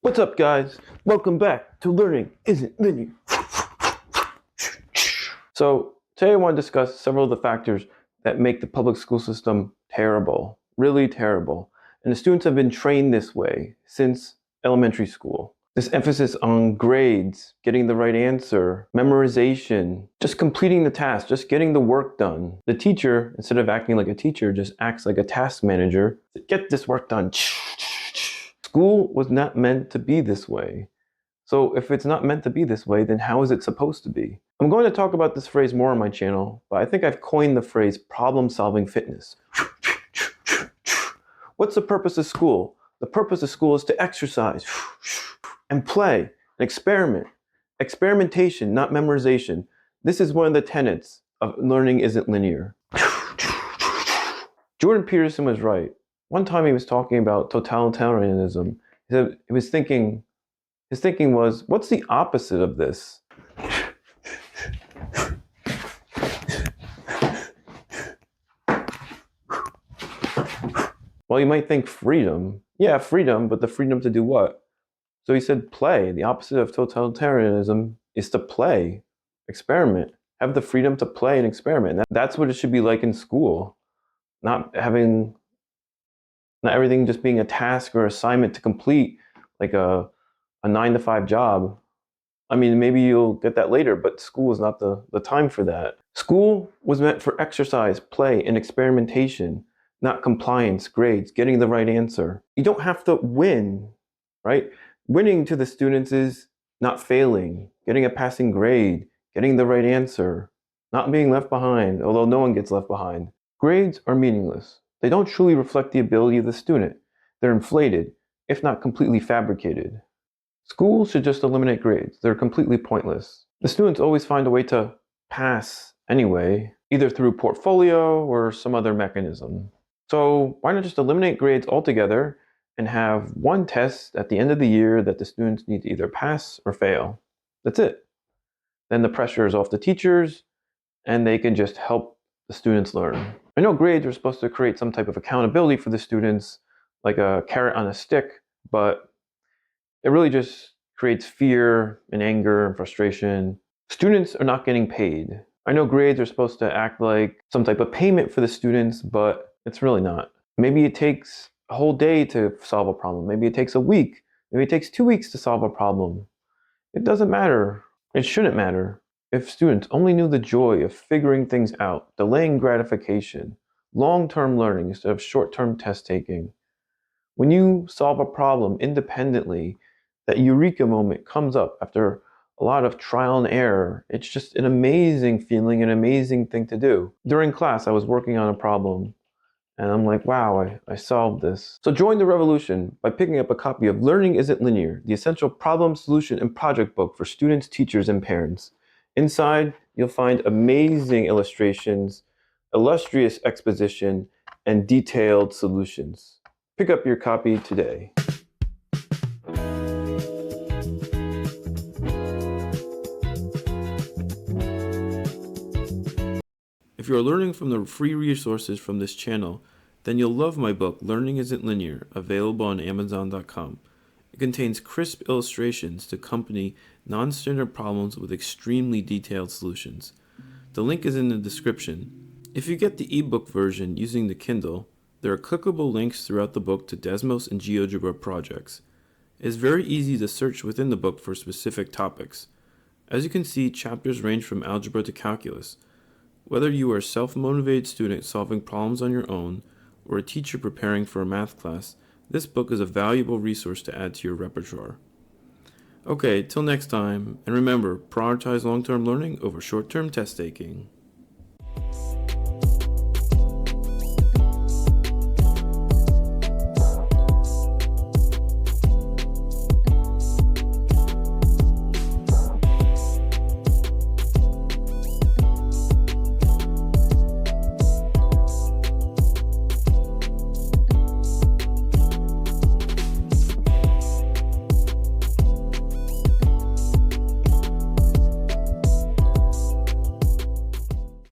What's up, guys? Welcome back to Learning Isn't Linear. So, today I want to discuss several of the factors that make the public school system terrible, really terrible. And the students have been trained this way since elementary school. This emphasis on grades, getting the right answer, memorization, just completing the task, just getting the work done. The teacher, instead of acting like a teacher, just acts like a task manager. Get this work done. School was not meant to be this way. So if it's not meant to be this way, then how is it supposed to be? I'm going to talk about this phrase more on my channel, but I think I've coined the phrase problem-solving fitness. What's the purpose of school? The purpose of school is to exercise and play and experiment. Experimentation, not memorization. This is one of the tenets of learning isn't linear. Jordan Peterson was right. One time he was talking about totalitarianism. His thinking was, what's the opposite of this? Well, you might think freedom. Yeah, freedom, but the freedom to do what? So he said play. The opposite of totalitarianism is to play, experiment. Have the freedom to play and experiment. That's what it should be like in school. Not everything just being a task or assignment to complete, like a 9-to-5 job. I mean, maybe you'll get that later, but school is not the time for that. School was meant for exercise, play, and experimentation, not compliance, grades, getting the right answer. You don't have to win, right? Winning to the students is not failing, getting a passing grade, getting the right answer, not being left behind, although no one gets left behind. Grades are meaningless. They don't truly reflect the ability of the student. They're inflated, if not completely fabricated. Schools should just eliminate grades. They're completely pointless. The students always find a way to pass anyway, either through portfolio or some other mechanism. So why not just eliminate grades altogether and have one test at the end of the year that the students need to either pass or fail? That's it. Then the pressure is off the teachers and they can just help the students learn. I know grades are supposed to create some type of accountability for the students, like a carrot on a stick, but it really just creates fear and anger and frustration. Students are not getting paid. I know grades are supposed to act like some type of payment for the students, but it's really not. Maybe it takes a whole day to solve a problem. Maybe it takes a week. Maybe it takes 2 weeks to solve a problem. It doesn't matter. It shouldn't matter. If students only knew the joy of figuring things out, delaying gratification, long-term learning instead of short-term test taking. When you solve a problem independently, that eureka moment comes up after a lot of trial and error. It's just an amazing feeling, an amazing thing to do. During class, I was working on a problem, and I'm like, wow, I solved this. So join the revolution by picking up a copy of Learning Isn't Linear, the essential problem, solution, and project book for students, teachers, and parents. Inside, you'll find amazing illustrations, illustrious exposition, and detailed solutions. Pick up your copy today. If you are learning from the free resources from this channel, then you'll love my book, Learning Isn't Linear, available on Amazon.com. It contains crisp illustrations to accompany non-standard problems with extremely detailed solutions. The link is in the description. If you get the ebook version using the Kindle, there are clickable links throughout the book to Desmos and GeoGebra projects. It is very easy to search within the book for specific topics. As you can see, chapters range from algebra to calculus. Whether you are a self-motivated student solving problems on your own, or a teacher preparing for a math class, this book is a valuable resource to add to your repertoire. Okay, till next time, and remember, prioritize long-term learning over short-term test taking.